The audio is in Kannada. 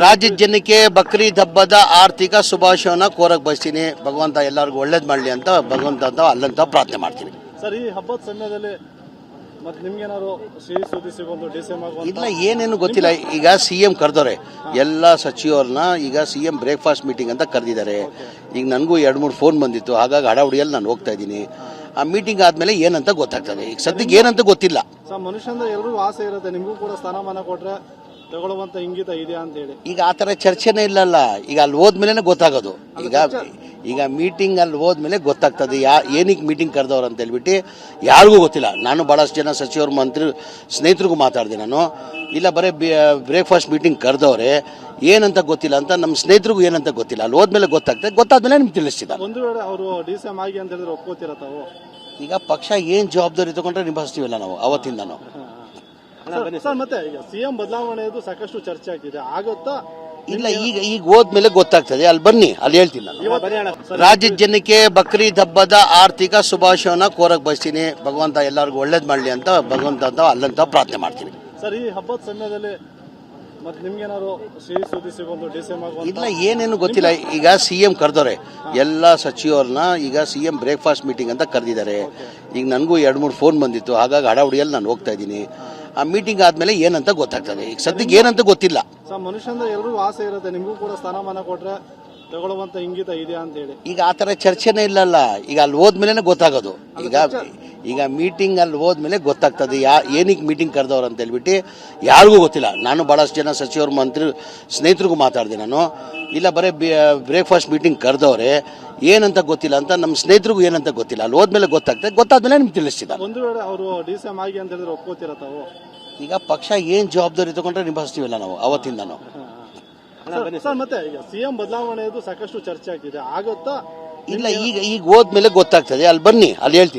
ರಾಜ್ಯದ ಜನಕ್ಕೆ ಬಕ್ರೀದ್ ಹಬ್ಬದ ಆರ್ಥಿಕ ಶುಭಾಶಯನ ಕೋರಕ್ ಬಯಸ್ತೀನಿ. ಭಗವಂತ ಎಲ್ಲರಿಗೂ ಒಳ್ಳೇದು ಮಾಡಲಿ ಅಂತ ಭಗವಂತ ಅಂತ ಅಲ್ಲಂತ ಪ್ರಾರ್ಥನೆ ಮಾಡ್ತೀನಿ. ಸರ್, ಈ ಹಬ್ಬದ ಸಮಯದಲ್ಲಿ ಮತ್ತೆ ನಿಮ್ಗೇನಾದ್ರು ಸಿಹಿ ಸುದ್ದಿ ಸಿಗೋದು ಡಿಸೆಮ್ ಇಲ್ಲ, ಏನೇನು ಗೊತ್ತಿಲ್ಲ. ಈಗ CM ಕರೆದವ್ರೆ ಎಲ್ಲ ಸಚಿವರನ್ನ. ಈಗ CM ಬ್ರೇಕ್ಫಾಸ್ಟ್ ಮೀಟಿಂಗ್ ಅಂತ ಕರೆದಿದ್ದಾರೆ. ಈಗ ನನಗೂ 2-3 ಫೋನ್ ಬಂದಿತ್ತು. ಹಾಗಾಗಿ ಹಡಾವಡಿಯಲ್ಲಿ ನಾನು ಹೋಗ್ತಾ ಇದ್ದೀನಿ. ಆ ಮೀಟಿಂಗ್ ಆದ್ಮೇಲೆ ಏನಂತ ಗೊತ್ತಾಗ್ತದೆ. ಈಗ ಸದ್ಯಕ್ಕೆ ಏನಂತ ಗೊತ್ತಿಲ್ಲ. ಸರ್, ಮನುಷ್ಯಂದ ಎಲ್ರಿಗೂ ಆಸೆ ಇರುತ್ತೆ, ನಿಮಗೂ ಕೂಡ ಸ್ಥಾನಮಾನ ಕೊಟ್ರೆ ತಗೊಳ್ಳುವಂತ ಇಂಗಿತ ಇದೆಯಾ ಅಂತ ಹೇಳಿ. ಈಗ ಆ ಥರ ಚರ್ಚೆನೇ ಇಲ್ಲಲ್ಲ. ಈಗ ಅಲ್ಲಿ ಹೋದ್ಮೇಲೆ ಗೊತ್ತಾಗೋದು. ಈಗ ಮೀಟಿಂಗ್ ಅಲ್ಲಿ ಹೋದ್ಮೇಲೆ ಗೊತ್ತಾಗ್ತದೆ ಏನಕ್ಕೆ ಮೀಟಿಂಗ್ ಕರೆದವ್ರು ಅಂತ ಹೇಳ್ಬಿಟ್ಟು. ಯಾರಿಗೂ ಗೊತ್ತಿಲ್ಲ. ನಾನು ಭಾಳಷ್ಟು ಜನ ಸಚಿವರು ಮಂತ್ರಿ ಸ್ನೇಹಿತರಿಗೂ ಮಾತಾಡಿದೆ ನಾನು. ಇಲ್ಲ ಬರೀ ಬ್ರೇಕ್ಫಾಸ್ಟ್ ಮೀಟಿಂಗ್ ಕರೆದವ್ರೆ, ಏನಂತ ಗೊತ್ತಿಲ್ಲ ಅಂತ ನಮ್ಮ ಸ್ನೇಹಿತರಿಗೂ ಏನಂತ ಗೊತ್ತಿಲ್ಲ. ಅಲ್ಲಿ ಹೋದ್ಮೇಲೆ ಗೊತ್ತಾಗ್ತದೆ. ಗೊತ್ತಾದ್ಮೇಲೆ ನಿಮ್ಗೆ ತಿಳಿಸ್ತಿದ್ದ. ಒಂದು ವೇಳೆ ಅವರು ಡಿಸೆಮ್ ಆಗಿ ಅಂತ ಹೇಳಿದ್ರೆ ಒಪ್ಕೋತೀರ ತಾವು? ಈಗ ಪಕ್ಷ ಏನು ಜವಾಬ್ದಾರಿ ತಗೊಂಡ್ರೆ ನಿಭಾಯಿಸ್ತೀವಲ್ಲ ನಾವು ಅವತ್ತಿಂದನು. ಸರ್, ಮತ್ತೆ ಈಗ CM ಬದಲಾವಣೆದು ಸಾಕಷ್ಟು ಚರ್ಚೆ ಆಗ್ತಿದೆ, ಆಗುತ್ತಾ? ಇಲ್ಲ, ಈಗ ಹೋದ್ಮೇಲೆ ಗೊತ್ತಾಗ್ತದೆ. ಅಲ್ಲಿ ಬನ್ನಿ, ಅಲ್ಲಿ ಹೇಳ್ತೀನಿ ನಾನು. ರಾಜ್ಯದ ಜನಕ್ಕೆ ಬಕ್ರೀದ್ ಹಬ್ಬದ ಆರ್ಥಿಕ ಶುಭಾಶಯನ ಕೋರಕ್ ಬಯಸ್ತೀನಿ. ಭಗವಂತ ಎಲ್ಲರಿಗೂ ಒಳ್ಳೇದು ಮಾಡಲಿ ಅಂತ ಭಗವಂತ ಅಂತ ಅಲ್ಲಂತ ಪ್ರಾರ್ಥನೆ ಮಾಡ್ತೀನಿ. ಸರ್, ಈ ಹಬ್ಬದ ಸಮಯದಲ್ಲಿ ಮತ್ತೆ ನಿಮ್ಗೇನಾದ್ರು ಸಿಹಿ ಸುದ್ದಿ ಸಿಗೋದು ಡಿಸೆಮ್ ಇಲ್ಲ, ಏನೇನು ಗೊತ್ತಿಲ್ಲ. ಈಗ CM ಕರೆದವ್ರೆ ಎಲ್ಲ ಸಚಿವರನ್ನ. ಈಗ CM ಬ್ರೇಕ್ಫಾಸ್ಟ್ ಮೀಟಿಂಗ್ ಅಂತ ಕರೆದಿದ್ದಾರೆ. ಈಗ ನನಗೂ 2-3 ಫೋನ್ ಬಂದಿತ್ತು. ಹಾಗಾಗಿ ಹಡಾವಡಿಯಲ್ಲಿ ನಾನು ಹೋಗ್ತಾ ಇದ್ದೀನಿ. ಆ ಮೀಟಿಂಗ್ ಆದ್ಮೇಲೆ ಏನಂತ ಗೊತ್ತಾಗ್ತದೆ. ಈಗ ಸದ್ಯಕ್ಕೆ ಏನಂತ ಗೊತ್ತಿಲ್ಲ. ಸರ್, ಮನುಷ್ಯಂದ ಎಲ್ರಿಗೂ ಆಸೆ ಇರುತ್ತೆ, ನಿಮಗೂ ಕೂಡ ಸ್ಥಾನಮಾನ ಕೊಟ್ರೆ ತಗೊಳ್ಳುವಂತ ಇಂಗಿತ ಇದೆಯಾ ಅಂತ ಹೇಳಿ. ಈಗ ಆ ಥರ ಚರ್ಚೆನೇ ಇಲ್ಲಲ್ಲ. ಈಗ ಅಲ್ಲಿ ಹೋದ್ಮೇಲೆ ಗೊತ್ತಾಗೋದು. ಈಗ ಮೀಟಿಂಗ್ ಅಲ್ಲಿ ಹೋದ್ಮೇಲೆ ಗೊತ್ತಾಗ್ತದೆ ಏನಕ್ಕೆ ಮೀಟಿಂಗ್ ಕರೆದವ್ರು ಅಂತ ಹೇಳ್ಬಿಟ್ಟು. ಯಾರಿಗೂ ಗೊತ್ತಿಲ್ಲ. ನಾನು ಭಾಳಷ್ಟು ಜನ ಸಚಿವರು ಮಂತ್ರಿ ಸ್ನೇಹಿತರಿಗೂ ಮಾತಾಡಿದೆ ನಾನು. ಇಲ್ಲ ಬರೀ ಬ್ರೇಕ್ಫಾಸ್ಟ್ ಮೀಟಿಂಗ್ ಕರೆದವ್ರೆ, ಏನಂತ ಗೊತ್ತಿಲ್ಲ ಅಂತ ನಮ್ಮ ಸ್ನೇಹಿತರಿಗೂ ಏನಂತ ಗೊತ್ತಿಲ್ಲ. ಅಲ್ಲಿ ಹೋದ್ಮೇಲೆ ಗೊತ್ತಾಗ್ತದೆ. ಗೊತ್ತಾದ್ಮೇಲೆ ನಿಮ್ಗೆ ತಿಳಿಸ್ತಿದ್ದ. ಒಂದು ವೇಳೆ ಅವರು ಡಿಸೆಮ್ ಆಗಿ ಅಂತ ಹೇಳಿದ್ರೆ ಒಪ್ಕೋತೀರ ತಾವು? ಈಗ ಪಕ್ಷ ಏನು ಜವಾಬ್ದಾರಿ ತಗೊಂಡ್ರೆ ನಿಭಾಯಿಸ್ತೀವಲ್ಲ ನಾವು ಅವತ್ತಿಂದನು. ಸರ್, ಮತ್ತೆ ಈಗ CM ಬದಲಾವಣೆದು ಸಾಕಷ್ಟು ಚರ್ಚೆ ಆಗ್ತಿದೆ, ಆಗುತ್ತಾ? ಇಲ್ಲ, ಈಗ ಹೋದ್ಮೇಲೆ ಗೊತ್ತಾಗ್ತದೆ. ಅಲ್ಲಿ ಬನ್ನಿ, ಅಲ್ಲಿ ಹೇಳ್ತೀನಿ.